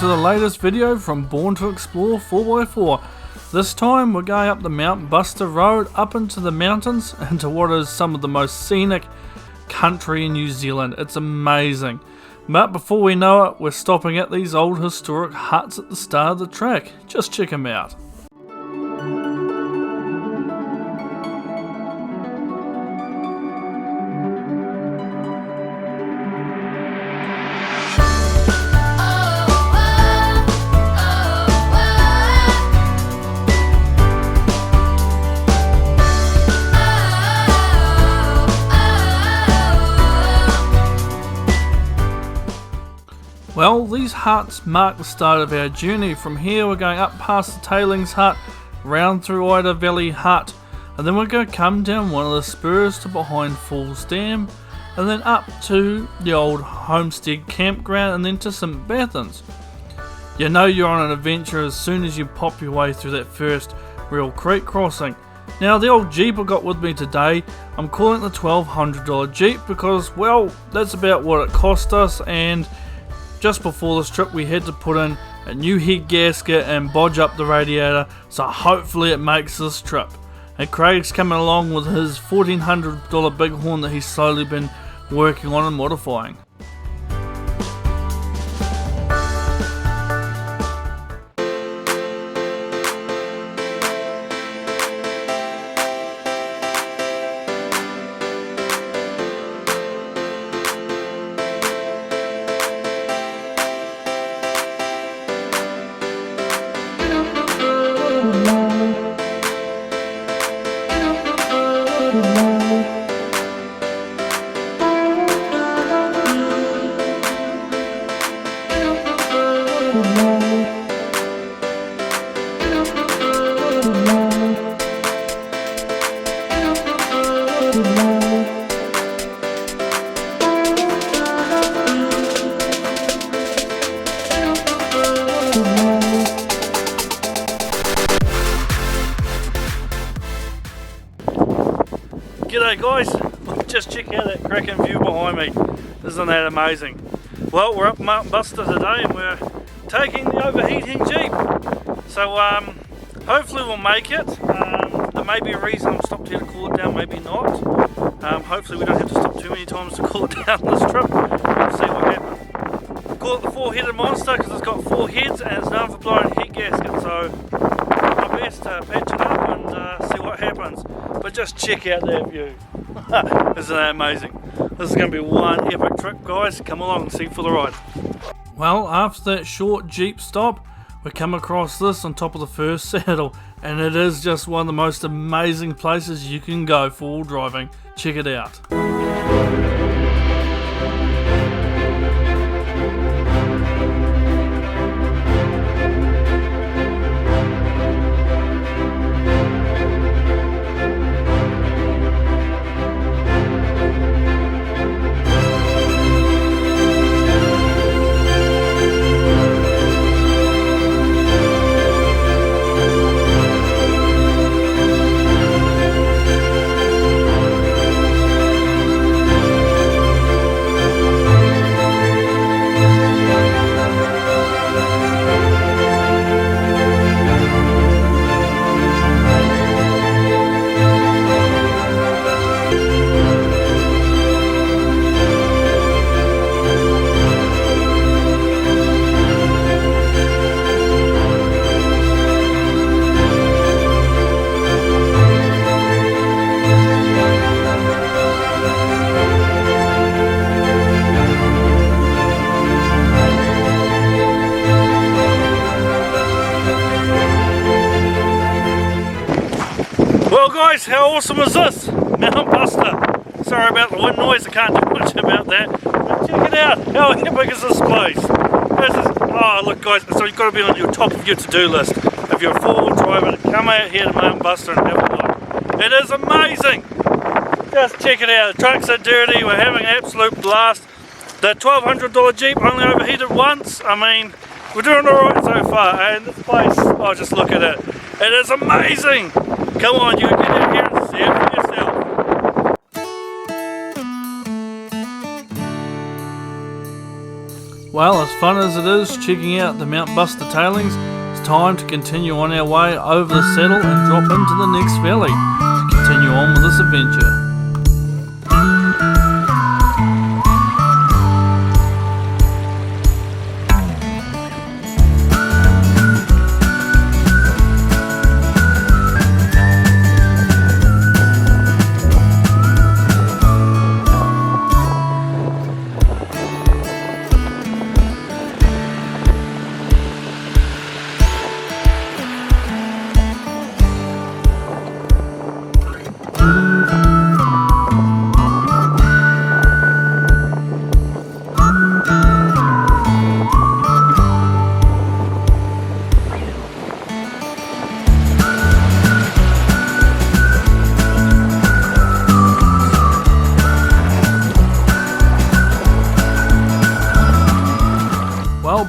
to the latest video from Born to Explore 4x4. This time we're going up the Mount Buster Road, up into the mountains, into what is some of the most scenic country in New Zealand. It's amazing. But before we know it, we're stopping at these old historic huts at the start of the track. Just check them out. Well, these huts mark the start of our journey. From here we're going up past the Tailings Hut, round through Ida Valley Hut, and then we're going to come down one of the spurs to behind Falls Dam, and then up to the old Homestead Campground, and then to St Bathans. You know you're on an adventure as soon as you pop your way through that first real creek crossing. Now, the old Jeep I got with me today, I'm calling it the $1,200 Jeep because, well, that's about what it cost us, and just before this trip we had to put in a new head gasket and bodge up the radiator, so hopefully it makes this trip. And Craig's coming along with his $1,400 Bighorn that he's slowly been working on and modifying. G'day guys, just check out that cracking view behind me. Isn't that amazing? Well, we're up Mount Buster today and we're taking the overheating Jeep. So hopefully we'll make it. There may be a reason I'm stopped here to cool it down, maybe not. Hopefully we don't have to stop too many times to cool it down this trip. We'll see what happens. Call it the four-headed monster because it's got four heads and it's known for blowing heat gasket. So my best to patch it up and see what happens. But just check out that view. Isn't that amazing? This is going to be one epic trip, guys. Come along and see for the ride. Well, after that short Jeep stop, we come across this on top of the first saddle, and it is just one of the most amazing places you can go for all driving. Check it out. Well guys, how awesome is this? Mount Buster. Sorry about the wind noise, I can't do much about that. But check it out, how epic is this place? Oh look guys, so you've got to be on your top of your to-do list. If you're a four-wheel driver, come out here to Mount Buster and have a look. It is amazing! Just check it out, the trucks are dirty, we're having an absolute blast. The $1,200 Jeep only overheated once. I mean, we're doing alright so far, and this place, oh just look at it. It is amazing! Come on, you can get in here and see it for yourself. Well, as fun as it is checking out the Mount Buster tailings, it's time to continue on our way over the saddle and drop into the next valley to continue on with this adventure.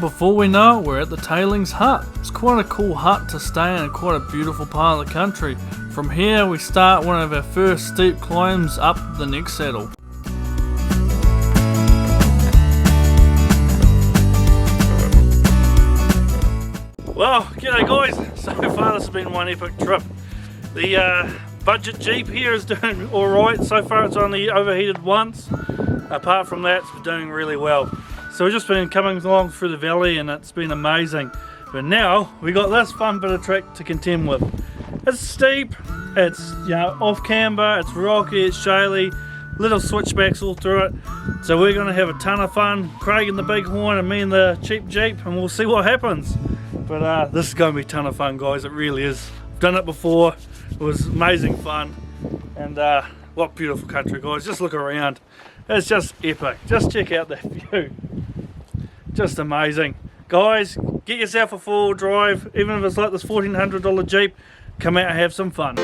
Before we know it, we're at the Tailings Hut. It's quite a cool hut to stay in and quite a beautiful part of the country. From here we start one of our first steep climbs up the next saddle. Well, g'day guys. So far this has been one epic trip. The budget Jeep here is doing alright. So far it's only overheated once. Apart from that, it's doing really well. So we've just been coming along through the valley and it's been amazing. But now we got this fun bit of track to contend with. It's steep, it's off camber, it's rocky, it's shaly, little switchbacks all through it. So we're going to have a ton of fun, Craig and the Bighorn and me and the cheap Jeep, and we'll see what happens. But this is going to be a ton of fun, guys, it really is. I've done it before, it was amazing fun. And what beautiful country, guys, just look around. It's just epic, just check out that view. Just amazing. Guys, get yourself a four-wheel drive, even if it's like this $1,400 Jeep, come out and have some fun.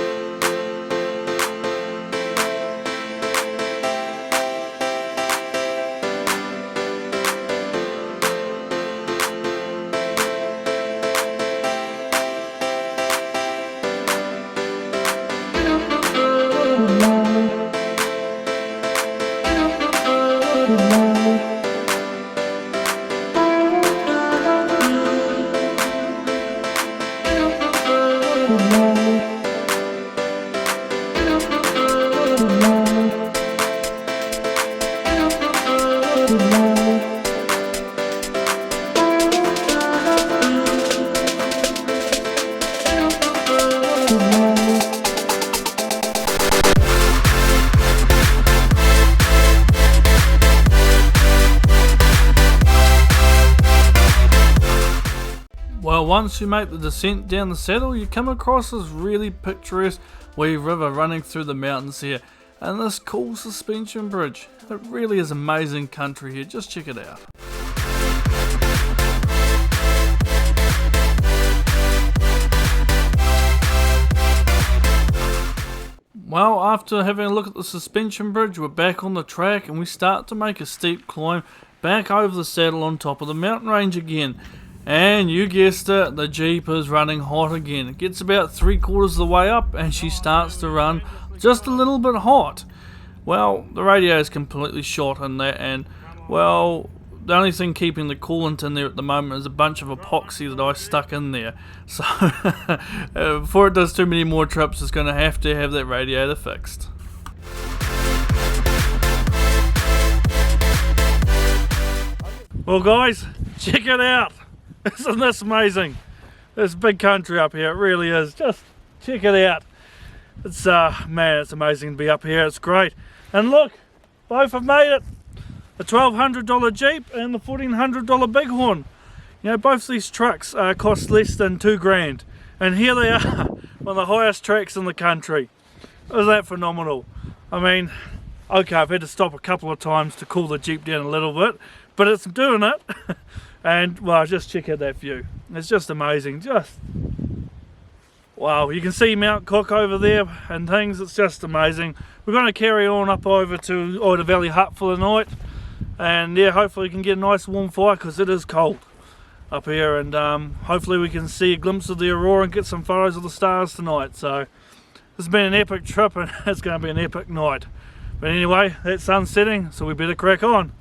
Well, once you make the descent down the saddle, you come across this really picturesque wee river running through the mountains here, and this cool suspension bridge. It really is amazing country here, just check it out. Well, after having a look at the suspension bridge, we're back on the track and we start to make a steep climb back over the saddle on top of the mountain range again. And you guessed it, the Jeep is running hot again. It gets about 3/4 of the way up and she starts to run just a little bit hot. Well, the radio is completely shot in that, and well, the only thing keeping the coolant in there at the moment is a bunch of epoxy that I stuck in there. So before it does too many more trips, it's going to have that radiator fixed. Well guys, check it out. Isn't this amazing? This big country up here, it really is. Just check it out. It's man, it's amazing to be up here. It's great. And look, both have made it. The $1,200 Jeep and the $1,400 Bighorn. You know, both these trucks cost less than $2,000, and here they are, one of the highest tracks in the country. Isn't that phenomenal? I mean, okay, I've had to stop a couple of times to cool the Jeep down a little bit, but it's doing it. And well, just check out that view. It's just amazing. Just wow, you can see Mount Cook over there and things. It's just amazing. We're going to carry on up over to Ida Valley Hut for the night, and yeah, hopefully we can get a nice warm fire because it is cold up here, and hopefully we can see a glimpse of the aurora and get some photos of the stars tonight. So this has been an epic trip and it's going to be an epic night. But anyway, that sun's setting, so we better crack on.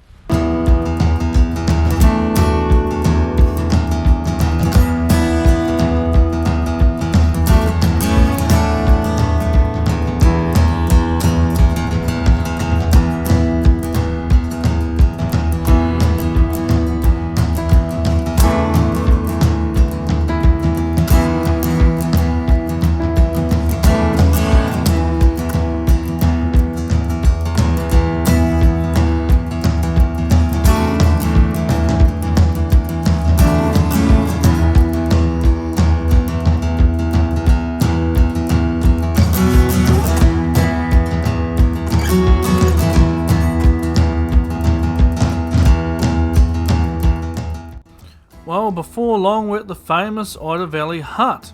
before long we're at the famous Ida Valley Hut.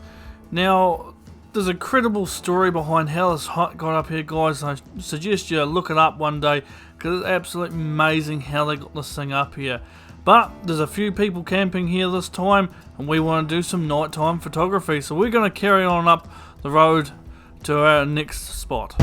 Now, there's a credible story behind how this hut got up here, guys. I suggest you look it up one day because it's absolutely amazing how they got this thing up here. But there's a few people camping here this time and we want to do some nighttime photography. So we're going to carry on up the road to our next spot.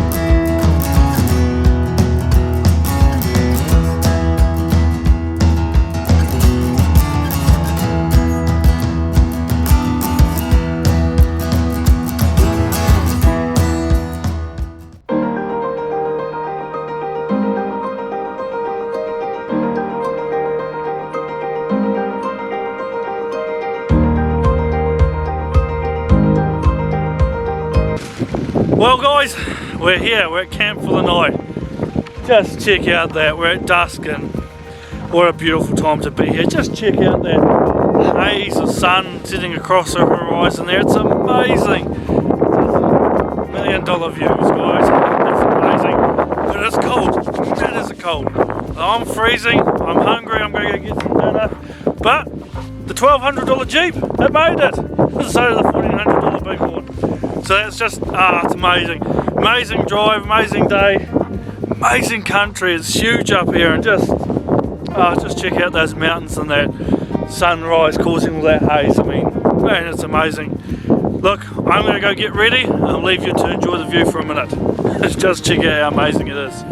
Well guys, we're here, we're at camp for the night. Just check out that, we're at dusk and what a beautiful time to be here. Just check out that haze of sun sitting across the horizon there, it's amazing. $1 million views guys, it's amazing. But it's cold, it is cold. I'm freezing, I'm hungry, I'm going to go get some dinner. But the $1,200 Jeep, it made it. So did the $1,400 Bighorn. So that's just, it's amazing. Amazing drive, amazing day, amazing country. It's huge up here and just check out those mountains and that sunrise causing all that haze. I mean, man, it's amazing. Look, I'm going to go get ready and I'll leave you to enjoy the view for a minute. Just check out how amazing it is.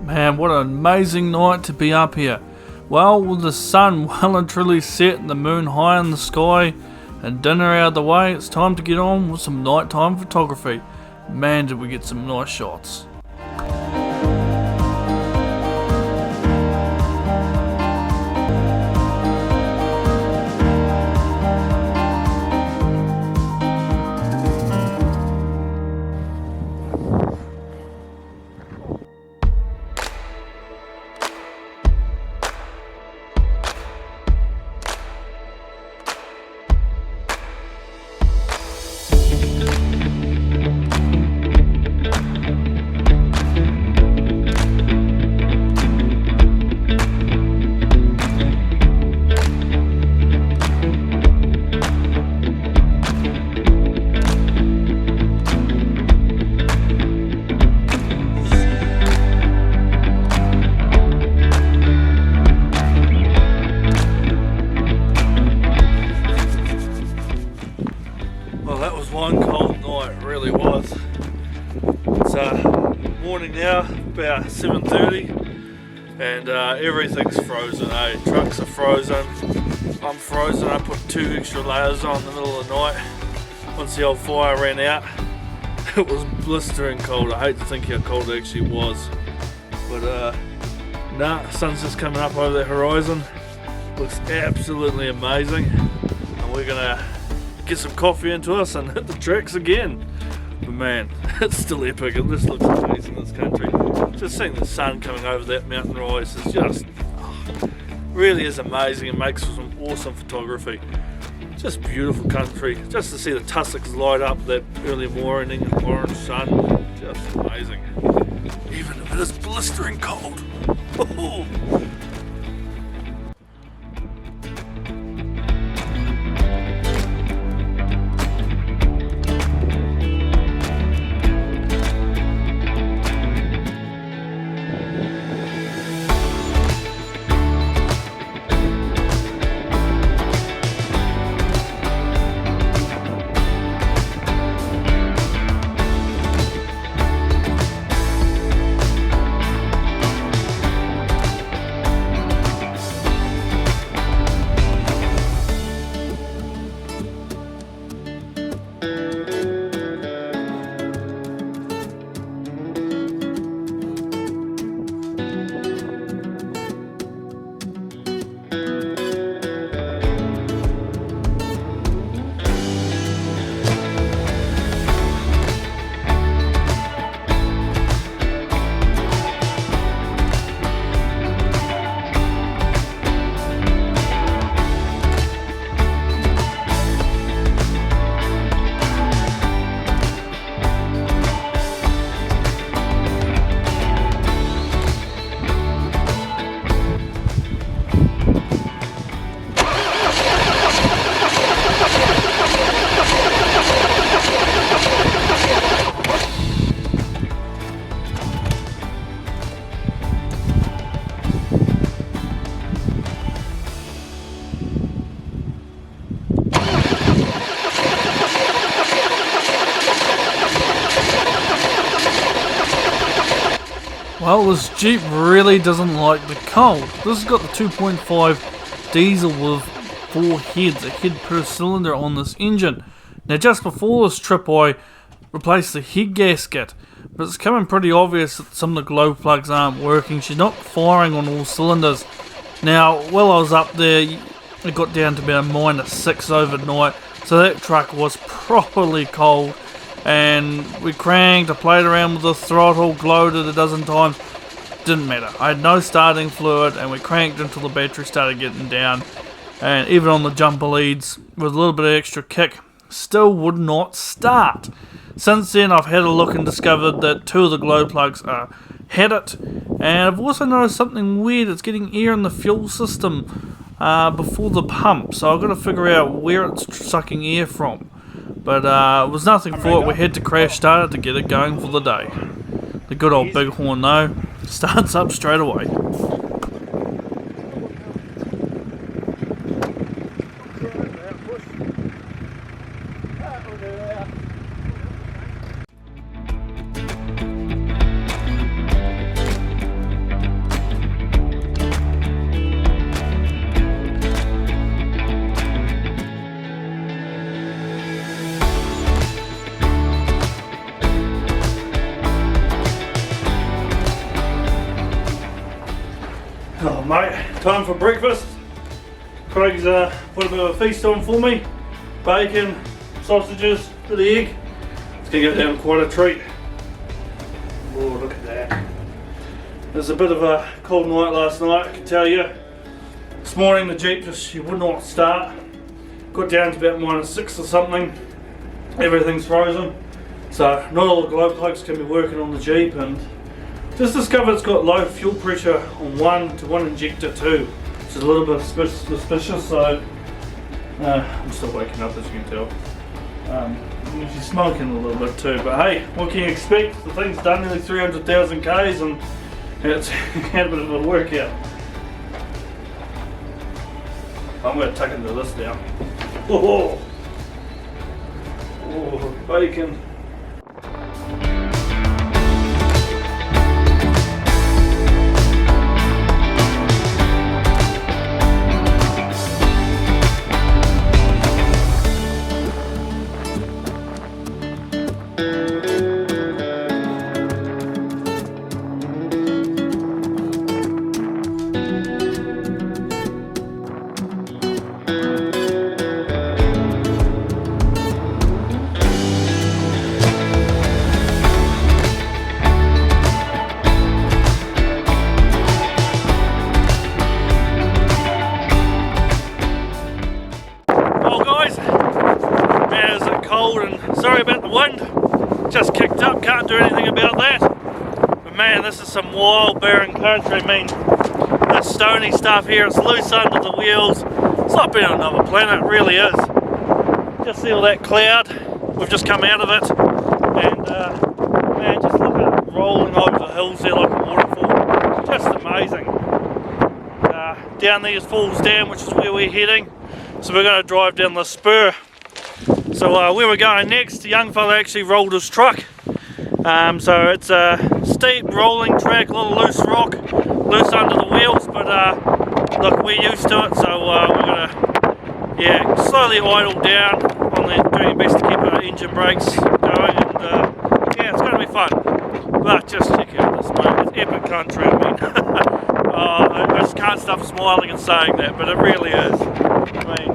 Man, what an amazing night to be up here. Well, with the sun well and truly set and the moon high in the sky and dinner out of the way, it's time to get on with some nighttime photography. Man, did we get some nice shots. One cold night, it really was. It's morning now, about 7:30, and everything's frozen, Trucks are frozen, I'm frozen. I put 2 extra layers on in the middle of the night once the old fire ran out. It was blistering cold. I hate to think how cold it actually was, but the sun's just coming up over the horizon. Looks absolutely amazing, and we're gonna get some coffee into us and hit the tracks again. But man, it's still epic. It just looks amazing, this country. Just seeing the sun coming over that mountain rise is just really is amazing. It makes for some awesome photography. Just beautiful country. Just to see the tussocks light up that early morning orange sun, just amazing. Even if it is blistering cold. Well, this Jeep really doesn't like the cold. This has got the 2.5 diesel with 4 heads, a head per cylinder on this engine. Now just before this trip I replaced the head gasket, but it's becoming pretty obvious that some of the glow plugs aren't working. She's not firing on all cylinders. Now while I was up there it got down to about -6 overnight, so that truck was properly cold, and we cranked, I played around with the throttle, glowed it a dozen times, didn't matter. I had no starting fluid, and we cranked until the battery started getting down, and even on the jumper leads with a little bit of extra kick, still would not start. Since then I've had a look and discovered that 2 of the glow plugs had it, and I've also noticed something weird. It's getting air in the fuel system before the pump, so I've got to figure out where it's sucking air from. But it was nothing for it. We had to crash start it to get it going for the day. The good old Bighorn though starts up straight away. Oh mate, time for breakfast. Craig's put a bit of a feast on for me. Bacon, sausages, bit of egg. It's going to go down quite a treat. Oh, look at that. It was a bit of a cold night last night, I can tell you. This morning the Jeep she would not start. Got down to about -6 or something. Everything's frozen. So not all the glow plugs can be working on the Jeep, and just discovered it's got low fuel pressure on one injector too, which is a little bit suspicious. So I'm still waking up, as you can tell. She's smoking a little bit too, but hey, what can you expect? The thing's done nearly 300,000 Ks and it's had a bit of a workout. I'm going to tuck into this now. Oh, bacon. And sorry about the wind, just kicked up, can't do anything about that. But man, this is some wild barren country. I mean, this stony stuff here, it's loose under the wheels. It's like being on another planet, it really is. Just see all that cloud, we've just come out of it, and man, just look at it rolling over the hills there like a waterfall. Just amazing. Down there is Falls Dam, which is where we're heading, so we're going to drive down the spur. So where we're going next, the young fella actually rolled his truck. So it's a steep rolling track, a little loose rock, loose under the wheels, but look, we're used to it, so we're going to slowly idle down on there, doing our best to keep our engine brakes going, and yeah, it's going to be fun. But just check out this, mate, it's epic country. I mean, I just can't stop smiling and saying that, but it really is. I mean,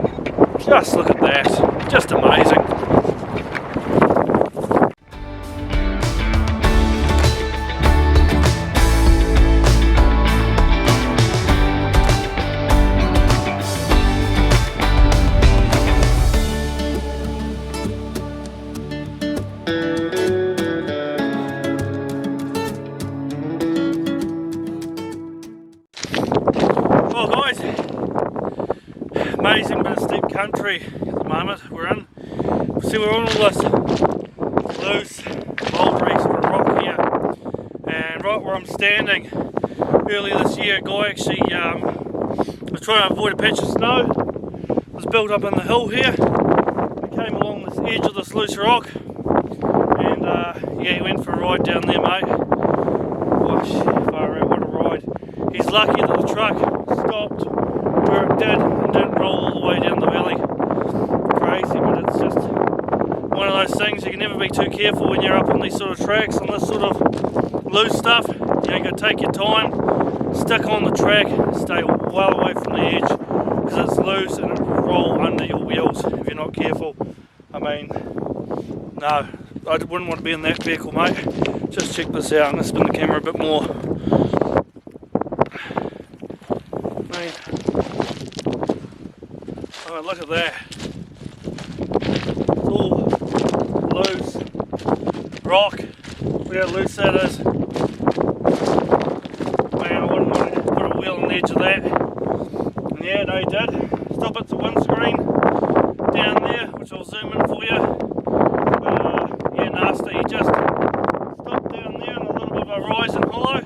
just look at that, just amazing. Well guys, amazing bit of steep country at the moment we're in. See, we're on all this loose, bouldery sort of rock here, and right where I'm standing, earlier this year a guy actually was trying to avoid a patch of snow. It was built up in the hill here. He came along this edge of this loose rock, and yeah, he went for a ride down there, mate. Gosh, he's lucky that the truck stopped where it did and didn't roll all the way down the valley. Crazy, but it's just one of those things. You can never be too careful when you're up on these sort of tracks and this sort of loose stuff. You gotta take your time, stick on the track, stay well away from the edge because it's loose and it will roll under your wheels if you're not careful. I mean, no, I wouldn't want to be in that vehicle, mate. Just check this out. I'm gonna spin the camera a bit more. Oh, look at that. It's all loose rock. Look how loose that is. Man, I wouldn't want to put a wheel on the edge of that. And yeah, no, he did. Still bits of windscreen down there, which I'll zoom in for you. But yeah, nasty. He just stopped down there in a little bit of a rise and hollow.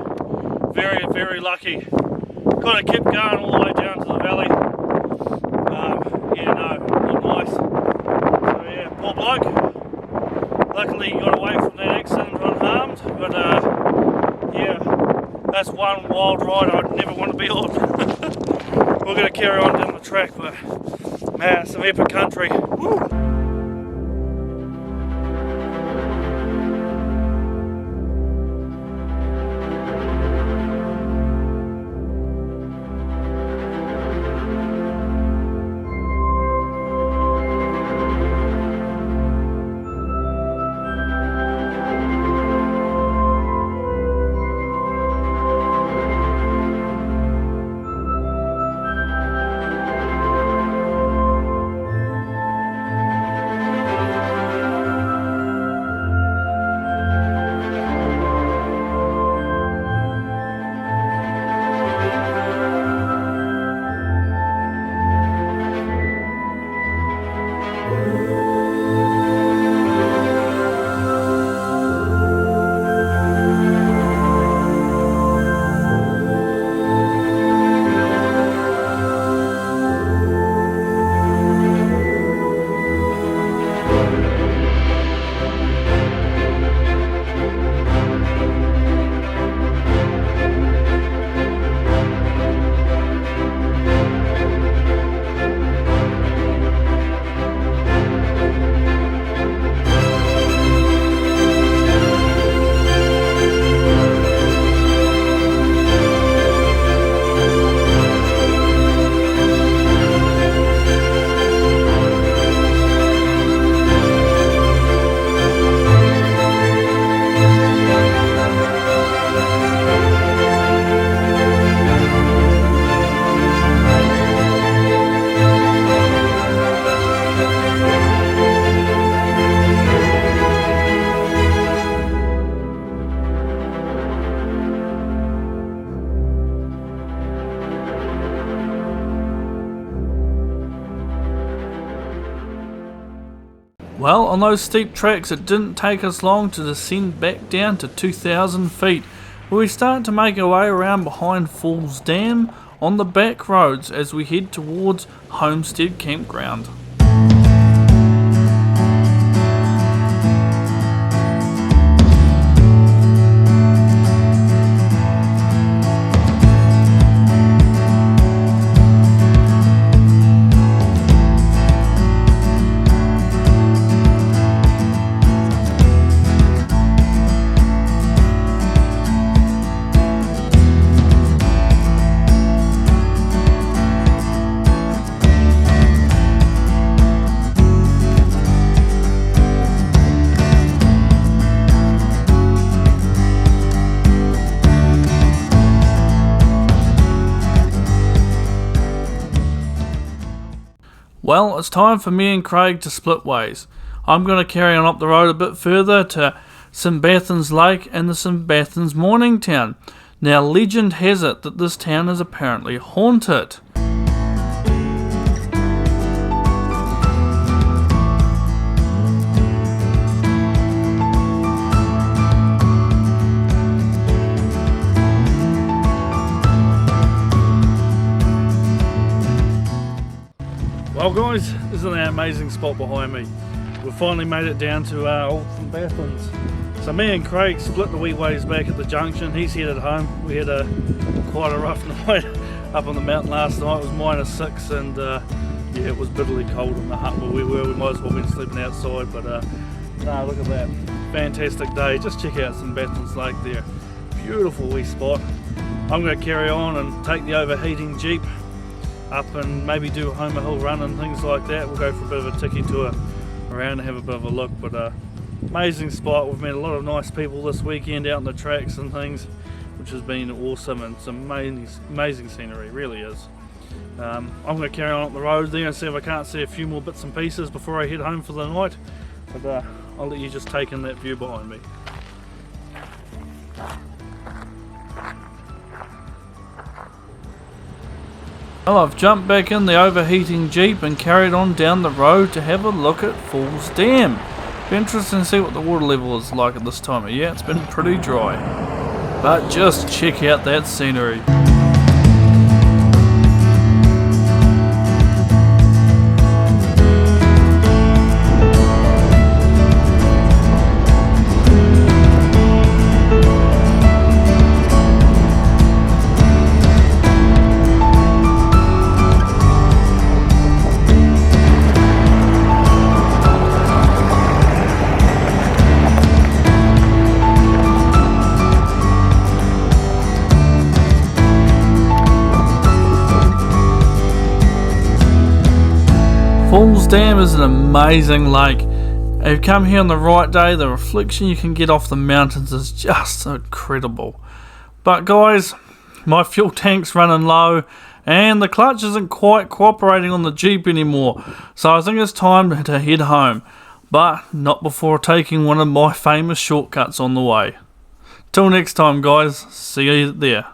Very, very lucky. Could have kept going all the way down to the valley. Yeah, no, not nice. So yeah, poor bloke. Luckily he got away from that accident unharmed, but yeah, that's one wild ride I'd never want to be on. We're going to carry on down the track, but man, some epic country. Woo. Well, on those steep tracks it didn't take us long to descend back down to 2,000 feet, where we start to make our way around behind Falls Dam on the back roads as we head towards Homestead Campground. Well, it's time for me and Craig to split ways. I'm going to carry on up the road a bit further to St Bathans Lake and the St Bathans Morningtown. Now, legend has it that this town is apparently haunted. Well guys, isn't that an amazing spot behind me? We've finally made it down to Old St Bathans. So me and Craig split the wee ways back at the junction. He's headed home. We had a quite a rough night up on the mountain last night. It was -6 and yeah, it was bitterly cold in the hut where we were. We might as well have been sleeping outside, but no, look at that. Fantastic day. Just check out St Bathans Lake there. Beautiful wee spot. I'm going to carry on and take the overheating Jeep up and maybe do a Homer Hill run and things like that. We'll go for a bit of a tiki tour around and have a bit of a look, but amazing spot. We've met a lot of nice people this weekend out on the tracks and things, which has been awesome, and it's amazing scenery, really is. I'm going to carry on up the road there and see if I can't see a few more bits and pieces before I head home for the night, but I'll let you just take in that view behind me. Well, I've jumped back in the overheating Jeep and carried on down the road to have a look at Falls Dam. Be interesting to see what the water level is like at this time of year. It's been pretty dry, but just check out that scenery. Falls Dam is an amazing lake. If you come here on the right day, the reflection you can get off the mountains is just incredible. But guys, my fuel tank's running low and the clutch isn't quite cooperating on the Jeep anymore, so I think it's time to head home, but not before taking one of my famous shortcuts on the way. Till next time guys, see you there.